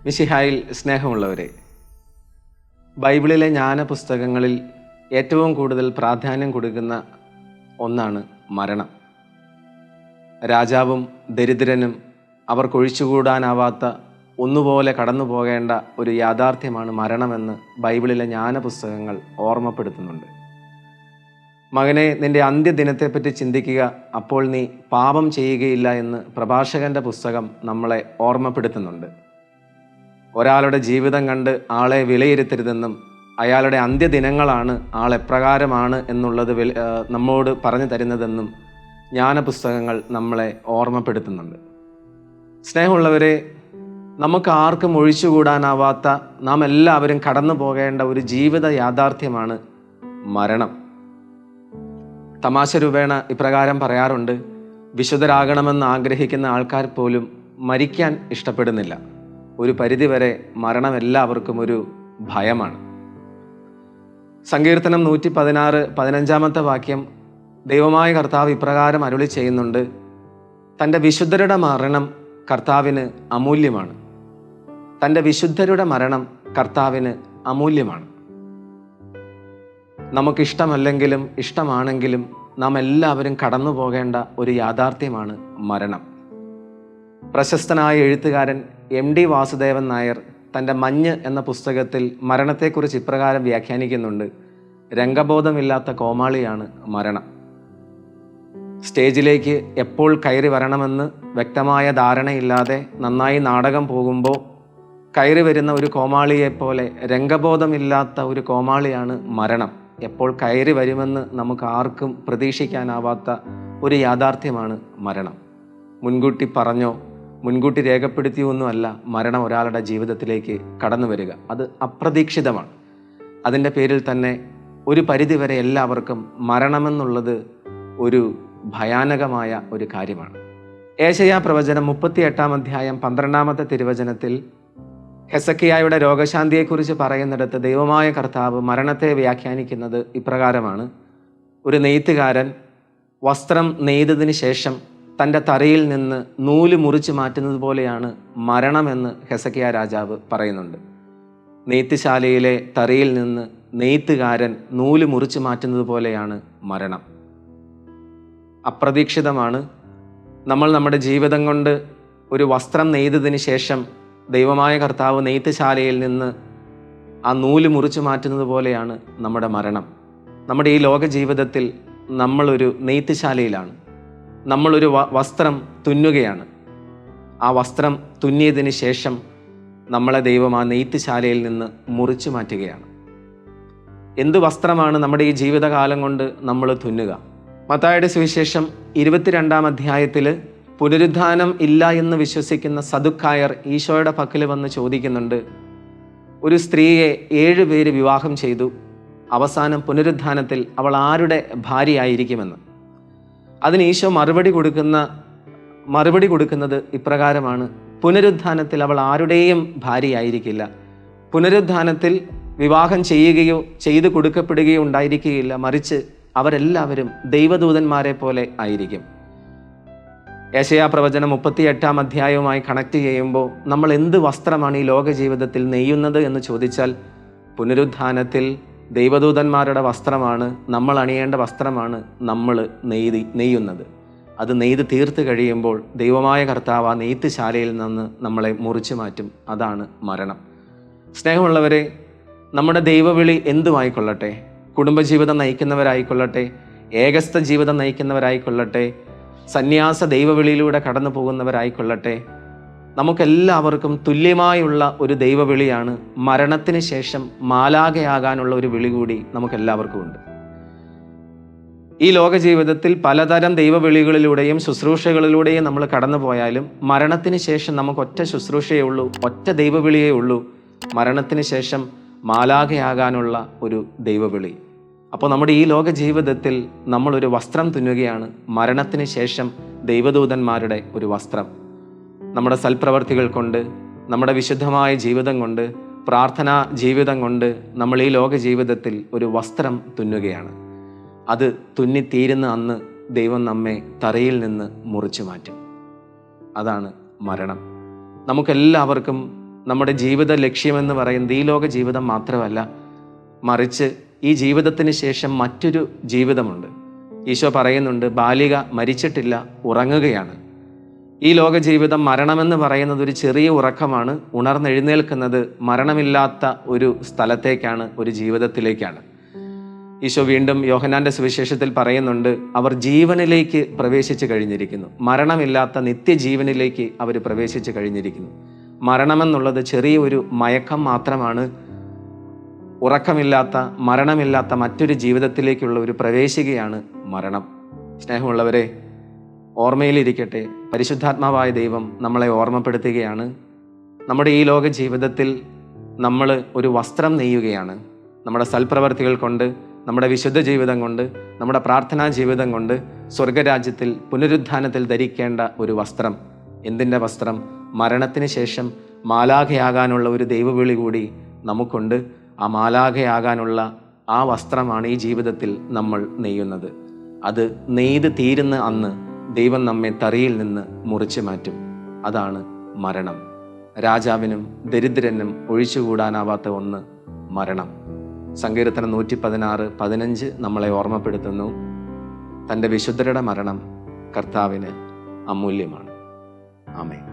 മിശിഹായിൽ സ്നേഹമുള്ളവരെ, ബൈബിളിലെ ജ്ഞാന പുസ്തകങ്ങളിൽ ഏറ്റവും കൂടുതൽ പ്രാധാന്യം കൊടുക്കുന്ന ഒന്നാണ് മരണം. രാജാവും ദരിദ്രനും അവർക്കൊഴിച്ചുകൂടാനാവാത്ത ഒന്നുപോലെ കടന്നു പോകേണ്ട ഒരു യാഥാർത്ഥ്യമാണ് മരണമെന്ന് ബൈബിളിലെ ജ്ഞാന പുസ്തകങ്ങൾ ഓർമ്മപ്പെടുത്തുന്നുണ്ട്. മകനെ, നിന്റെ അന്ത്യദിനത്തെപ്പറ്റി ചിന്തിക്കുക, അപ്പോൾ നീ പാപം ചെയ്യുകയില്ല എന്ന് പ്രഭാഷകന്റെ പുസ്തകം നമ്മളെ ഓർമ്മപ്പെടുത്തുന്നുണ്ട്. ഒരാളുടെ ജീവിതം കണ്ട് ആളെ വിലയിരുത്തരുതെന്നും അയാളുടെ അന്ത്യദിനങ്ങളാണ് ആൾ എപ്രകാരമാണ് എന്നുള്ളത് നമ്മോട് പറഞ്ഞു തരുന്നതെന്നും ജ്ഞാനപുസ്തകങ്ങൾ നമ്മളെ ഓർമ്മപ്പെടുത്തുന്നുണ്ട്. സ്നേഹമുള്ളവരെ, നമുക്ക് ആർക്കും ഒഴിച്ചുകൂടാനാവാത്ത, നാം എല്ലാവരും കടന്നു പോകേണ്ട ഒരു ജീവിത യാഥാർത്ഥ്യമാണ് മരണം. തമാശ രൂപേണ ഇപ്രകാരം പറയാറുണ്ട്: വിശുദ്ധരാകണമെന്ന് ആഗ്രഹിക്കുന്ന ആൾക്കാർ പോലും മരിക്കാൻ ഇഷ്ടപ്പെടുന്നില്ല. ഒരു പരിധിവരെ മരണം എല്ലാവർക്കും ഒരു ഭയമാണ്. സങ്കീർത്തനം 116:15 വാക്യം ദൈവമായ കർത്താവ് ഇപ്രകാരം അരുളി ചെയ്യുന്നുണ്ട്: തൻ്റെ വിശുദ്ധരുടെ മരണം കർത്താവിന് അമൂല്യമാണ്. തൻ്റെ വിശുദ്ധരുടെ മരണം കർത്താവിന് അമൂല്യമാണ്. നമുക്കിഷ്ടമല്ലെങ്കിലും ഇഷ്ടമാണെങ്കിലും നാം എല്ലാവരും കടന്നു പോകേണ്ട ഒരു യാഥാർത്ഥ്യമാണ് മരണം. പ്രശസ്തനായ എഴുത്തുകാരൻ MD വാസുദേവൻ നായർ തൻ്റെ മഞ്ഞ് എന്ന പുസ്തകത്തിൽ മരണത്തെക്കുറിച്ച് ഇപ്രകാരം വ്യാഖ്യാനിക്കുന്നുണ്ട്: രംഗബോധമില്ലാത്ത കോമാളിയാണ് മരണം. സ്റ്റേജിലേക്ക് എപ്പോൾ കയറി വരണമെന്ന് വ്യക്തമായ ധാരണയില്ലാതെ നന്നായി നാടകം പോകുമ്പോൾ കയറി വരുന്ന ഒരു കോമാളിയെപ്പോലെ രംഗബോധമില്ലാത്ത ഒരു കോമാളിയാണ് മരണം. എപ്പോൾ കയറി വരുമെന്ന് നമുക്ക് ആർക്കും പ്രതീക്ഷിക്കാനാവാത്ത ഒരു യാഥാർത്ഥ്യമാണ് മരണം. മുൻകൂട്ടി പറഞ്ഞോ മുൻകൂട്ടി രേഖപ്പെടുത്തിയൊന്നുമല്ല മരണം ഒരാളുടെ ജീവിതത്തിലേക്ക് കടന്നു വരിക. അത് അപ്രതീക്ഷിതമാണ്. അതിൻ്റെ പേരിൽ തന്നെ ഒരു പരിധിവരെ എല്ലാവർക്കും മരണമെന്നുള്ളത് ഒരു ഭയാനകമായ ഒരു കാര്യമാണ്. ഏശയ്യാ പ്രവചനം 38-12 തിരുവചനത്തിൽ ഹെസക്കിയായുടെ രോഗശാന്തിയെക്കുറിച്ച് പറയുന്നിടത്ത് ദൈവമായ കർത്താവ് മരണത്തെ വ്യാഖ്യാനിക്കുന്നത് ഇപ്രകാരമാണ്: ഒരു നെയ്ത്തുകാരൻ വസ്ത്രം നെയ്തതിന് ശേഷം തൻ്റെ തറയിൽ നിന്ന് നൂല് മുറിച്ച് മാറ്റുന്നത് പോലെയാണ് മരണമെന്ന് ഹെസക്കിയ രാജാവ് പറയുന്നുണ്ട്. നെയ്ത്തുശാലയിലെ തറയിൽ നിന്ന് നെയ്ത്തുകാരൻ നൂല് മുറിച്ച് മാറ്റുന്നത് പോലെയാണ് മരണം. അപ്രതീക്ഷിതമാണ്. നമ്മൾ നമ്മുടെ ജീവിതം കൊണ്ട് ഒരു വസ്ത്രം നെയ്തതിന് ശേഷം ദൈവമായ കർത്താവ് നെയ്ത്തുശാലയിൽ നിന്ന് ആ നൂല് മുറിച്ച് മാറ്റുന്നത് പോലെയാണ് നമ്മുടെ മരണം. നമ്മുടെ ഈ ലോക ജീവിതത്തിൽ നമ്മളൊരു നെയ്ത്തുശാലയിലാണ്. നമ്മളൊരു വസ്ത്രം തുന്നുകയാണ്. ആ വസ്ത്രം തുന്നിയതിന് ശേഷം നമ്മളെ ദൈവം ആ നെയ്ത്തുശാലയിൽ നിന്ന് മുറിച്ചു മാറ്റുകയാണ്. എന്ത് വസ്ത്രമാണ് നമ്മുടെ ഈ ജീവിതകാലം കൊണ്ട് നമ്മൾ തുന്നുക? മത്തായിയുടെ സുവിശേഷം 22 പുനരുദ്ധാനം ഇല്ല എന്ന് വിശ്വസിക്കുന്ന സദുക്കായർ ഈശോയുടെ പക്കൽ വന്ന് ചോദിക്കുന്നുണ്ട്: ഒരു സ്ത്രീയെ 7 പേര് വിവാഹം ചെയ്തു, അവസാനം പുനരുദ്ധാനത്തിൽ അവൾ ആരുടെ ഭാര്യയായിരിക്കുമെന്ന്. അതിന് ഈശോ മറുപടി കൊടുക്കുന്നത് ഇപ്രകാരമാണ്: പുനരുദ്ധാനത്തിൽ അവൾ ആരുടെയും ഭാര്യയായിരിക്കില്ല. പുനരുദ്ധാനത്തിൽ വിവാഹം ചെയ്യുകയോ ചെയ്തു കൊടുക്കപ്പെടുകയോ ഉണ്ടായിരിക്കുകയില്ല. മറിച്ച് അവരെല്ലാവരും ദൈവദൂതന്മാരെ പോലെ ആയിരിക്കും. ഏശയ്യാ പ്രവചനം 38 കണക്ട് ചെയ്യുമ്പോൾ നമ്മൾ എന്ത് വസ്ത്രമാണ് ഈ ലോക ജീവിതത്തിൽ നെയ്യുന്നത് എന്ന് ചോദിച്ചാൽ, പുനരുദ്ധാനത്തിൽ ദൈവദൂതന്മാരുടെ വസ്ത്രമാണ്, നമ്മൾ അണിയേണ്ട വസ്ത്രമാണ് നമ്മൾ നെയ്യുന്നത്. അത് നെയ്ത് തീർത്ത് കഴിയുമ്പോൾ ദൈവമായ കർത്താവ് ആ നെയ്ത്തുശാലയിൽ നിന്ന് നമ്മളെ മുറിച്ചു മാറ്റും. അതാണ് മരണം. സ്നേഹമുള്ളവരെ, നമ്മുടെ ദൈവവിളി എന്തുമായിക്കൊള്ളട്ടെ, കുടുംബജീവിതം നയിക്കുന്നവരായിക്കൊള്ളട്ടെ, ഏകസ്ഥ ജീവിതം നയിക്കുന്നവരായിക്കൊള്ളട്ടെ, സന്യാസ ദൈവവിളിയിലൂടെ കടന്നു പോകുന്നവരായിക്കൊള്ളട്ടെ, നമുക്കെല്ലാവർക്കും തുല്യമായുള്ള ഒരു ദൈവവിളിയാണ് മരണത്തിന് ശേഷം മാലാഖയാകാനുള്ള ഒരു വിളി കൂടി നമുക്കെല്ലാവർക്കും ഉണ്ട്. ഈ ലോക ജീവിതത്തിൽ പലതരം ദൈവവിളികളിലൂടെയും ശുശ്രൂഷകളിലൂടെയും നമ്മൾ കടന്നു പോയാലും മരണത്തിന് ശേഷം നമുക്ക് ഒറ്റ ശുശ്രൂഷയേ ഉള്ളൂ, ഒറ്റ ദൈവവിളിയേ ഉള്ളൂ: മരണത്തിന് ശേഷം മാലാഖയാകാനുള്ള ഒരു ദൈവവിളി. അപ്പോൾ നമ്മുടെ ഈ ലോക ജീവിതത്തിൽ നമ്മളൊരു വസ്ത്രം തുന്നുകയാണ്, മരണത്തിന് ശേഷം ദൈവദൂതന്മാരുടെ ഒരു വസ്ത്രം. നമ്മുടെ സൽപ്രവർത്തികൾ കൊണ്ട്, നമ്മുടെ വിശുദ്ധമായ ജീവിതം കൊണ്ട്, പ്രാർത്ഥനാ ജീവിതം കൊണ്ട് നമ്മൾ ഈ ലോക ജീവിതത്തിൽ ഒരു വസ്ത്രം തുന്നുകയാണ്. അത് തുന്നിത്തീരുന്ന അന്ന് ദൈവം നമ്മെ തറയിൽ നിന്ന് മുറിച്ചു മാറ്റും. അതാണ് മരണം. നമുക്കെല്ലാവർക്കും നമ്മുടെ ജീവിത ലക്ഷ്യമെന്ന് പറയുന്നത് ഈ ലോക ജീവിതം മാത്രമല്ല, മറിച്ച് ഈ ജീവിതത്തിന് ശേഷം മറ്റൊരു ജീവിതമുണ്ട്. ഈശോ പറയുന്നുണ്ട്, ബാലിക മരിച്ചിട്ടില്ല, ഉറങ്ങുകയാണ്. ഈ ലോക ജീവിതം മരണമെന്ന് പറയുന്നത് ഒരു ചെറിയ ഉറക്കമാണ്. ഉണർന്നെഴുന്നേൽക്കുന്നത് മരണമില്ലാത്ത ഒരു സ്ഥലത്തേക്കാണ്, ഒരു ജീവിതത്തിലേക്കാണ്. ഈശോ വീണ്ടും യോഹന്നാന്റെ സുവിശേഷത്തിൽ പറയുന്നുണ്ട്, അവർ ജീവനിലേക്ക് പ്രവേശിച്ചു കഴിഞ്ഞിരിക്കുന്നു. മരണമില്ലാത്ത നിത്യജീവനിലേക്ക് അവർ പ്രവേശിച്ചു കഴിഞ്ഞിരിക്കുന്നു. മരണമെന്നുള്ളത് ചെറിയ ഒരു മയക്കം മാത്രമാണ്. ഉറക്കമില്ലാത്ത, മരണമില്ലാത്ത മറ്റൊരു ജീവിതത്തിലേക്കുള്ള ഒരു പ്രവേശികയാണ് മരണം. സ്നേഹമുള്ളവരെ, ഓർമ്മയിലിരിക്കട്ടെ, പരിശുദ്ധാത്മാവായ ദൈവം നമ്മളെ ഓർമ്മപ്പെടുത്തുകയാണ്. നമ്മുടെ ഈ ലോക ജീവിതത്തിൽ നമ്മൾ ഒരു വസ്ത്രം നെയ്യുകയാണ്. നമ്മുടെ സൽപ്രവർത്തികൾ കൊണ്ട്, നമ്മുടെ വിശുദ്ധ ജീവിതം കൊണ്ട്, നമ്മുടെ പ്രാർത്ഥനാ ജീവിതം കൊണ്ട് സ്വർഗരാജ്യത്തിൽ പുനരുത്ഥാനത്തിൽ ധരിക്കേണ്ട ഒരു വസ്ത്രം. എന്തിൻ്റെ വസ്ത്രം? മരണത്തിന് ശേഷം മാലാഖയാകാനുള്ള ഒരു ദൈവവിളി കൂടി നമുക്കുണ്ട്. ആ മാലാഖയാകാനുള്ള ആ വസ്ത്രമാണ് ഈ ജീവിതത്തിൽ നമ്മൾ നെയ്യുന്നത്. അത് നെയ്ത് തീരുന്ന അന്ന് ദൈവം നമ്മെ തറിയിൽ നിന്ന് മുറിച്ചു മാറ്റും. അതാണ് മരണം. രാജാവിനും ദരിദ്രനും ഒഴിച്ചുകൂടാനാവാത്ത ഒന്ന് മരണം. സങ്കീർത്തനം 116:15 നമ്മളെ ഓർമ്മപ്പെടുത്തുന്നു, തൻ്റെ വിശുദ്ധരുടെ മരണം കർത്താവിന് അമൂല്യമാണ്. ആമേൻ.